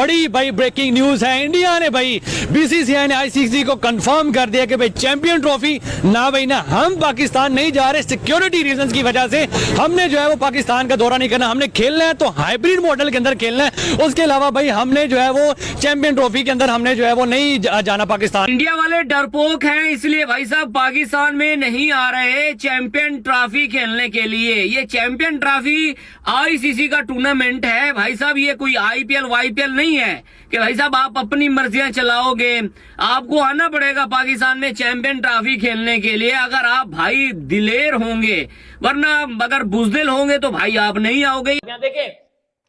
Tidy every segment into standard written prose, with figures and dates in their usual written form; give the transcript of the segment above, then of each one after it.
बड़ी भाई breaking news है। इंडिया ने भाई बीसीसीआई ने आईसीसी को कंफर्म कर दिया कि भाई चैंपियन ट्रॉफी ना भाई ना हम पाकिस्तान नहीं जा रहे। सिक्योरिटी रीजंस की वजह से हमने जो है वो पाकिस्तान का दौरा नहीं करना। हमने खेलना है तो हाइब्रिड मॉडल के अंदर खेलना है। उसके अलावा भाई हमने जो है वो चैंपियन ट्रॉफी के अंदर हमने जो है वो नहीं जाना पाकिस्तान। इंडिया वाले डरपोक हैं, इसलिए भाई साहब पाकिस्तान में नहीं आ रहे चैंपियन ट्रॉफी खेलने के लिए। ये चैंपियन ट्रॉफी आईसीसी का टूर्नामेंट है भाई साहब, ये कोई आईपीएल वाईपीएल नहीं है कि भाई साहब आप अपनी मर्जियां चलाओगे। आपको आना पड़ेगा पाकिस्तान में चैंपियन ट्रॉफी खेलने के लिए अगर आप भाई दिलेर होंगे, वरना अगर बुजदिल होंगे तो भाई आप नहीं आओगे। देखें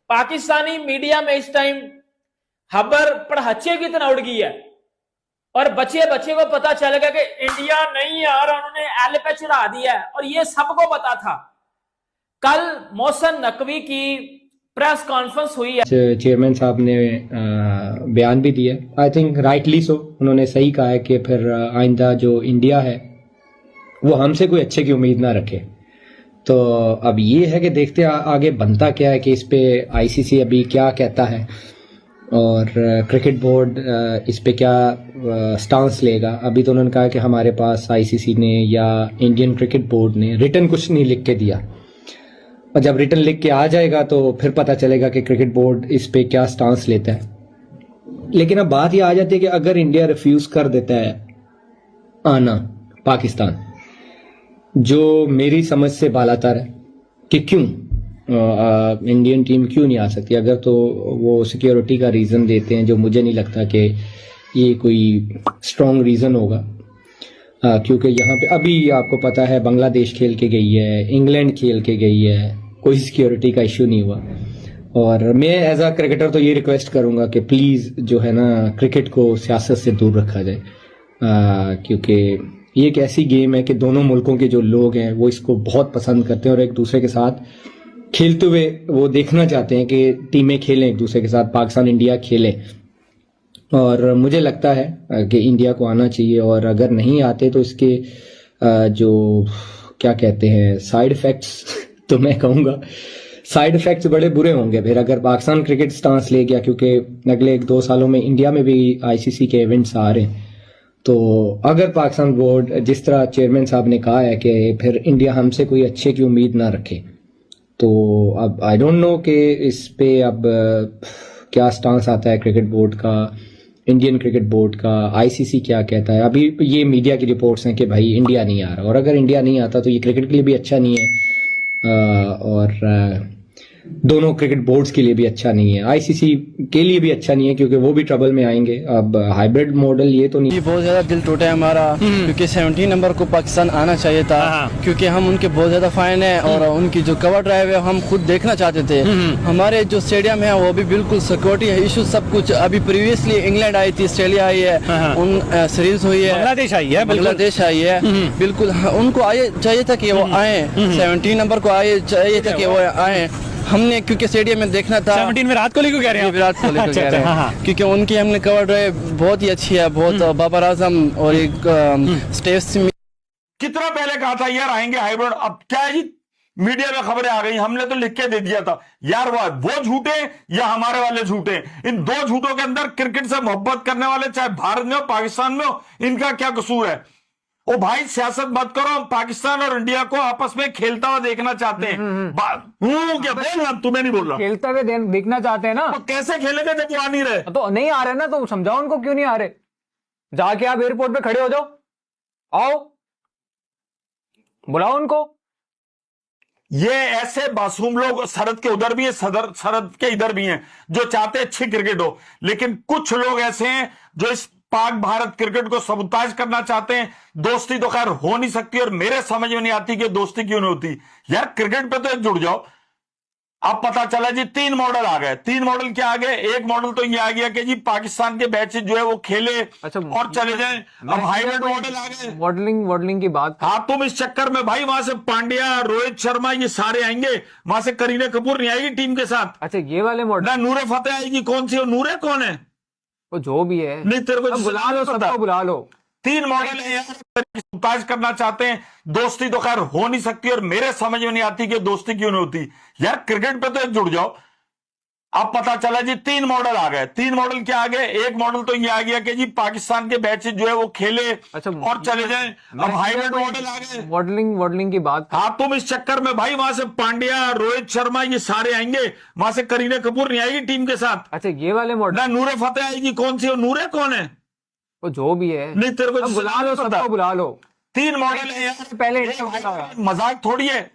पाकिस्तानी मीडिया में इस टाइम खबर पढ़ाचे की तरह उड़ गई है और बच्चे को पता चलेगा कि इंडिया नहीं आ रहा, उन्होंने एल पे चढ़ा दिया है और ये सबको पता था। कल मोहसिन नकवी की प्रेस कॉन्फ्रेंस हुई है, चेयरमैन साहब ने बयान भी दिया, आई थिंक राइटली सो। उन्होंने सही कहा है कि फिर आइंदा जो इंडिया है वो हमसे कोई अच्छे की उम्मीद ना रखे। तो अब ये है कि देखते आगे बनता क्या है कि इस पे आईसीसी अभी क्या कहता है और क्रिकेट बोर्ड इस पे क्या स्टांस लेगा। अभी तो उन्होंने कहा कि हमारे पास आईसीसी ने या इंडियन क्रिकेट बोर्ड ने रिटर्न कुछ नहीं लिख के दिया, और जब रिटर्न लिख के आ जाएगा तो फिर पता चलेगा कि क्रिकेट बोर्ड इस पे क्या स्टांस लेता है। लेकिन अब बात ये आ जाती है कि अगर इंडिया रिफ्यूज कर देता है आना पाकिस्तान, जो मेरी समझ से बालातर है कि क्यों इंडियन टीम क्यों नहीं आ सकती, अगर तो वो सिक्योरिटी का रीज़न देते हैं जो मुझे नहीं लगता कि ये कोई स्ट्रॉन्ग रीज़न होगा। क्योंकि यहाँ पे अभी आपको पता है बांग्लादेश खेल के गई है, इंग्लैंड खेल के गई है, कोई सिक्योरिटी का इश्यू नहीं हुआ। और मैं एज अ क्रिकेटर तो ये रिक्वेस्ट करूँगा कि प्लीज़ जो है ना क्रिकेट को सियासत से दूर रखा जाए, क्योंकि ये एक ऐसी गेम है कि दोनों मुल्कों के जो लोग हैं वो इसको बहुत पसंद करते हैं और एक दूसरे के साथ खेलते हुए वो देखना चाहते हैं कि टीमें खेलें एक दूसरे के साथ, पाकिस्तान इंडिया खेले। और मुझे लगता है कि इंडिया को आना चाहिए, और अगर नहीं आते तो इसके जो क्या कहते हैं साइड इफेक्ट्स तो मैं कहूँगा साइड इफेक्ट्स बड़े बुरे होंगे फिर अगर पाकिस्तान क्रिकेट स्टांस ले गया, क्योंकि अगले 1-2 सालों में इंडिया में भी आईसीसी के इवेंट्स आ रहे हैं। तो अगर पाकिस्तान बोर्ड जिस तरह चेयरमैन साहब ने कहा है कि फिर इंडिया हमसे कोई अच्छे की उम्मीद ना रखे, तो अब आई डोंट नो कि इस पे अब क्या स्टांस आता है क्रिकेट बोर्ड का, इंडियन क्रिकेट बोर्ड का, आईसीसी क्या कहता है। अभी ये मीडिया की रिपोर्ट्स हैं कि भाई इंडिया नहीं आ रहा, और अगर इंडिया नहीं आता तो ये क्रिकेट के लिए भी अच्छा नहीं है और दोनों क्रिकेट बोर्ड्स के लिए भी अच्छा नहीं है, आईसीसी के लिए भी अच्छा नहीं है, क्योंकि वो भी ट्रबल में आएंगे। अब हाइब्रिड मॉडल ये तो नहीं। बहुत ज्यादा दिल टूटा है हमारा, क्योंकि 17 नंबर को पाकिस्तान आना चाहिए था, क्योंकि हम उनके बहुत ज्यादा फैन है और उनकी जो कवर ड्राइव है हम खुद देखना चाहते थे। हमारे जो स्टेडियम है वो भी बिल्कुल सिक्योरिटी इशू सब कुछ। अभी प्रीवियसली इंग्लैंड आई थी, ऑस्ट्रेलिया आई है, उन सीरीज हुई है, बांग्लादेश आई है, बिल्कुल उनको चाहिए था कि वो आए, 17 नंबर को चाहिए था कि वो आए। हमने क्योंकि स्टेडियम में देखना था। 17 में विराट कोहली को कह रहे हैं, विराट कोहली को कह रहे हैं, क्योंकि उनकी हमने कवर ड्राइव बहुत ही अच्छी है, बहुत बाबर आजम और एक स्टेव स्मिथ। कितना पहले कहा था यार आएंगे हाइब्रिड, अब क्या है जी मीडिया में खबरें आ गई, हमने तो लिख के दे दिया था यार। वो झूठे या हमारे वाले झूठे, इन दो झूठों के अंदर क्रिकेट से मोहब्बत करने वाले चाहे भारत में हो पाकिस्तान में हो, इनका क्या कसूर है। ओ भाई सियासत मत करो, हम पाकिस्तान और इंडिया को आपस में खेलता हुआ देखना चाहते हैं। क्या बोल रहा, तुम्हें नहीं बोल रहा, खेलते हुए देखना चाहते हैं ना। तो कैसे खेलेंगे जब वो आ नहीं रहे? तो नहीं आ रहे ना, तो समझाओ उनको क्यों नहीं आ रहे। जाके आप एयरपोर्ट पे खड़े हो जाओ, आओ बुलाओ उनको। ये ऐसे मासूम लोग सरहद के उधर भी है, सरहद के इधर भी हैं जो चाहते अच्छी क्रिकेट हो, लेकिन कुछ लोग ऐसे हैं जो इस पाक भारत क्रिकेट को सबूताज करना चाहते हैं। दोस्ती तो खैर हो नहीं सकती, और मेरे समझ में नहीं आती कि दोस्ती क्यों नहीं होती यार। क्रिकेट पे तो एक जुड़ जाओ। अब पता चला जी 3 मॉडल आ गए। 3 मॉडल क्या आ गए? एक मॉडल तो ये आ गया कि जी पाकिस्तान के बैच जो है वो खेले और चले जाए। अब हाइब्रिड मॉडल आ गए, मॉडलिंग की बात। हाँ, तुम इस चक्कर में भाई वहां से पांड्या, रोहित शर्मा ये सारे आएंगे, वहां से करीना कपूर नहीं आएगी टीम के साथ। अच्छा ये वाले मॉडल ना, नूरे फतेह आएगी। कौन सी? नूरे कौन है? वो जो भी है, नहीं तेरे को बुला लो, सबको बुला लो। 3 मॉडल है यार, ताज करना चाहते हैं। दोस्ती तो खैर हो नहीं सकती, और मेरे समझ में नहीं आती कि दोस्ती क्यों नहीं होती यार। क्रिकेट पे तो एक जुड़ जाओ। अब पता चला जी 3 मॉडल आ गए। 3 मॉडल क्या आ गए? एक मॉडल तो ये आ गया कि जी पाकिस्तान के बैच जो है वो खेले अच्छा, और चले जाएं। अब हाइब्रिड मॉडल आ गए। मॉडलिंग की बात। हाँ, तुम इस चक्कर में भाई वहां से पांड्या, रोहित शर्मा ये सारे आएंगे, वहां से करीना कपूर नहीं आएगी टीम के साथ। अच्छा, ये वाले मॉडल ना नूरे फतेह आएगी। कौन सी? नूरे कौन है? वो जो भी है, नहीं, तेरे को बुला लो, सबको बुला लो। 3 मॉडल है यार। पहले मजाक थोड़ी है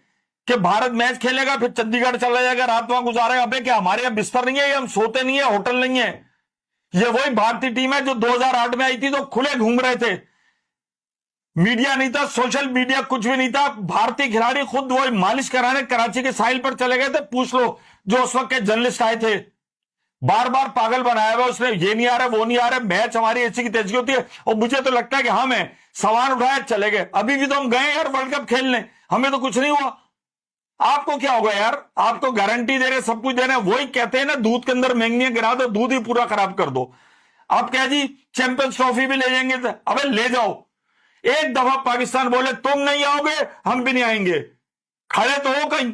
कि भारत मैच खेलेगा फिर चंडीगढ़ चला जाएगा, रात वहां गुजारेगा। अबे क्या हमारे यहाँ बिस्तर नहीं है? हम सोते नहीं है, होटल नहीं है। ये वही भारतीय टीम है जो 2008 में आई थी तो खुले घूम रहे थे, मीडिया नहीं था, सोशल मीडिया कुछ भी नहीं था। भारतीय खिलाड़ी खुद वही मालिश कराने कराची के साहिल पर चले गए थे। पूछ लो जो उस वक्त के जर्नलिस्ट आए थे, बार बार पागल बनाया हुआ उसने, ये नहीं आ रहा वो नहीं आ रहा, मैच हमारी ऐसी की तैसी होती है। और मुझे तो लगता है कि हम है सामान उठाया चले गए। अभी भी तो हम गए यार वर्ल्ड कप खेलने, हमें तो कुछ नहीं हुआ। आपको क्या होगा यार? आपको गारंटी दे रहे, सब कुछ दे रहे। वही कहते हैं ना, दूध के अंदर मैंगनियां गिरा दो, दूध ही पूरा खराब कर दो। आप क्या जी चैंपियंस ट्रॉफी भी ले जाएंगे? अबे ले जाओ। एक दफा पाकिस्तान बोले तुम नहीं आओगे, हम भी नहीं आएंगे, खड़े तो हो कहीं।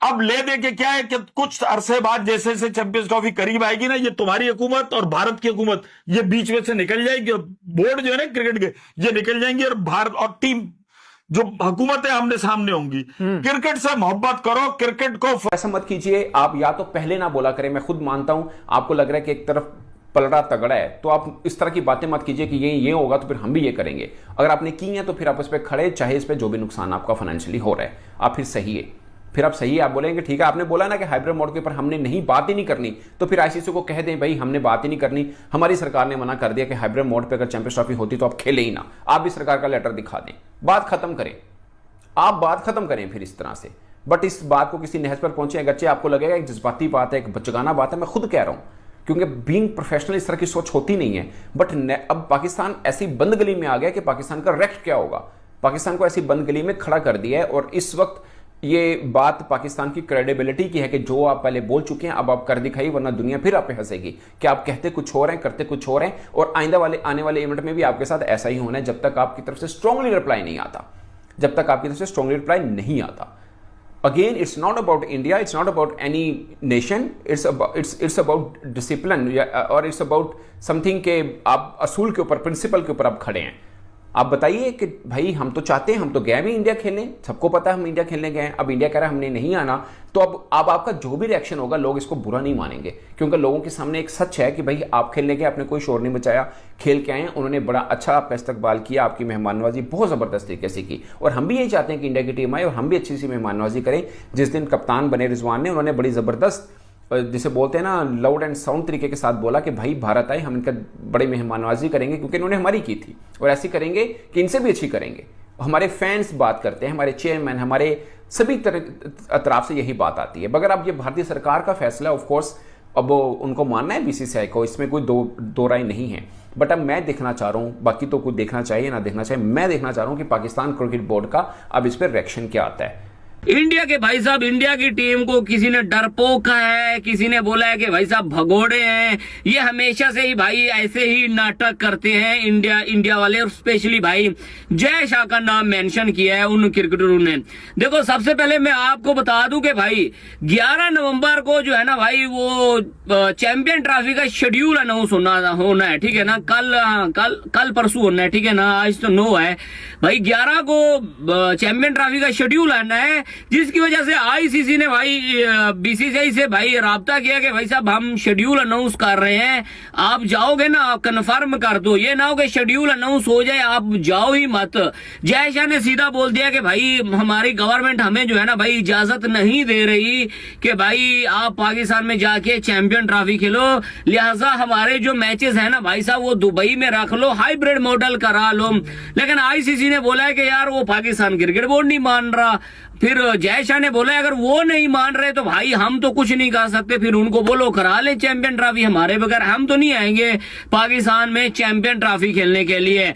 अब ले दे के क्या है कि कुछ अरसे बाद जैसे जैसे चैंपियंस ट्रॉफी करीब आएगी ना, ये तुम्हारी हुकूमत और भारत की हुकूमत ये बीच में से निकल जाएगी। बोर्ड जो है ना क्रिकेट के, ये निकल जाएंगे और भारत और टीम जो हुकूमतें आमने सामने होंगी। क्रिकेट से मोहब्बत करो, क्रिकेट को ऐसा मत कीजिए। आप या तो पहले ना बोला करें। मैं खुद मानता हूं आपको लग रहा है कि एक तरफ पलड़ा तगड़ा है, तो आप इस तरह की बातें मत कीजिए कि ये होगा तो फिर हम भी ये करेंगे। अगर आपने की है तो फिर आप इस पर खड़े, चाहे इस पर जो भी नुकसान आपका फाइनेंशियली हो रहा है, आप फिर सही है। फिर आप सही है, आप बोलेंगे ठीक है, आपने बोला ना कि हाइब्रिड मोड के ऊपर हमने नहीं बात ही नहीं करनी, तो फिर आईसीसी को कह दें भाई हमने बात ही नहीं करनी, हमारी सरकार ने मना कर दिया कि हाइब्रिड मोड पे अगर चैंपियंस ट्रॉफी होती तो आप खेले ही ना। आप भी सरकार का लेटर दिखा दें, बात खत्म करें, आप बात खत्म करें फिर इस तरह से। बट इस बात को किसी नहज पर पहुंचे, अगरचे आपको लगेगा एक जज्बाती बात है, एक बचगाना बात है, मैं खुद कह रहा हूं, क्योंकि बीइंग प्रोफेशनल इस तरह की सोच होती नहीं है। बट अब पाकिस्तान ऐसी बंद गली में आ गया कि पाकिस्तान का रेक्ट क्या होगा। पाकिस्तान को ऐसी बंद गली में खड़ा कर दिया है। और इस वक्त ये बात पाकिस्तान की क्रेडिबिलिटी की है कि जो आप पहले बोल चुके हैं अब आप कर दिखाई, वरना दुनिया फिर आप पे हंसेगी कि आप कहते कुछ और हैं, करते कुछ और हैं। और आइंदा वाले आने वाले इवेंट में भी आपके साथ ऐसा ही होना है, जब तक आपकी तरफ से स्ट्रांगली रिप्लाई नहीं आता, जब तक आपकी तरफ से स्ट्रांगली रिप्लाई नहीं आता। Again, it's not about India, it's not about any nation, it's about discipline, और it's about something के आप असूल के ऊपर, प्रिंसिपल के ऊपर आप खड़े हैं। आप बताइए कि भाई हम तो चाहते हैं, हम तो गए भी इंडिया खेलने, सबको पता है हम इंडिया खेलने गए हैं। अब इंडिया कह रहा है हमने नहीं आना, तो अब आपका जो भी रिएक्शन होगा लोग इसको बुरा नहीं मानेंगे, क्योंकि लोगों के सामने एक सच है कि भाई आप खेलने गए, आपने कोई शोर नहीं बचाया, खेल के आए, उन्होंने बड़ा अच्छा आपका इस्तकबाल किया, आपकी मेहमान नवाजी बहुत ज़बरदस्त तरीके से की। और हम भी यही चाहते हैं कि इंडिया की टीम आए और हम भी अच्छी सी मेहमान नवाजी करें। जिस दिन कप्तान बने रिजवान ने, उन्होंने बड़ी ज़बरदस्त, जिसे बोलते हैं ना, लाउड एंड साउंड तरीके के साथ बोला कि भाई भारत आए, हम इनका बड़ी मेहमान नवाजी करेंगे, क्योंकि इन्होंने हमारी की थी और ऐसी करेंगे कि इनसे भी अच्छी करेंगे। हमारे फैंस बात करते हैं, हमारे चेयरमैन, हमारे सभी अतराफ से यही बात आती है। मगर अब ये भारतीय सरकार का फैसला, ऑफ कोर्स अब उनको मानना है बीसीसीआई को, इसमें कोई दो राय नहीं है। बट अब मैं देखना चाह रहा हूँ, बाकी तो कोई देखना चाहिए ना देखना चाहिए, मैं देखना चाह रहा हूँ कि पाकिस्तान क्रिकेट बोर्ड का अब इस पर रिएक्शन क्या आता है। इंडिया के भाई साहब, इंडिया की टीम को किसी ने डरपोक है, किसी ने बोला है कि भाई साहब भगोड़े हैं। ये हमेशा से ही भाई ऐसे ही नाटक करते हैं इंडिया वाले, और स्पेशली भाई जय शाह का नाम मेंशन किया है उन क्रिकेटरों ने। देखो सबसे पहले मैं आपको बता दूं कि भाई 11 नवंबर को जो है ना भाई, वो चैंपियन ट्रॉफी का शेड्यूल अनाउंस होना है, ठीक है ना। कल परसों होना है, ठीक है ना, आज तो 9 है भाई। 11 को चैंपियन ट्रॉफी का शेड्यूल आना है, जिसकी वजह से आईसीसी ने भाई बीसीसीआई से भाई राब्ता किया कि भाई साहब हम शेड्यूल अनाउंस कर रहे हैं, आप जाओगे ना, आप कन्फर्म कर दो, ये ना हो कि शेड्यूल अनाउंस हो जाए आप जाओ ही मत। जय शाह ने सीधा बोल दिया कि भाई हमारी गवर्नमेंट हमें जो है ना भाई इजाजत नहीं दे रही कि भाई आप पाकिस्तान में जाके चैंपियन ट्रॉफी खेलो, लिहाजा हमारे जो मैचेस है ना भाई साहब वो दुबई में रख लो, हाइब्रिड मॉडल करा लो। लेकिन आईसीसी ने बोला है कि यार वो पाकिस्तान क्रिकेट बोर्ड नहीं मान रहा। फिर जय शाह ने बोला अगर वो नहीं मान रहे तो भाई हम तो कुछ नहीं कर सकते, फिर उनको बोलो करा ले चैंपियन ट्रॉफी, हमारे बगैर हम तो नहीं आएंगे पाकिस्तान में चैंपियन ट्रॉफी खेलने के लिए।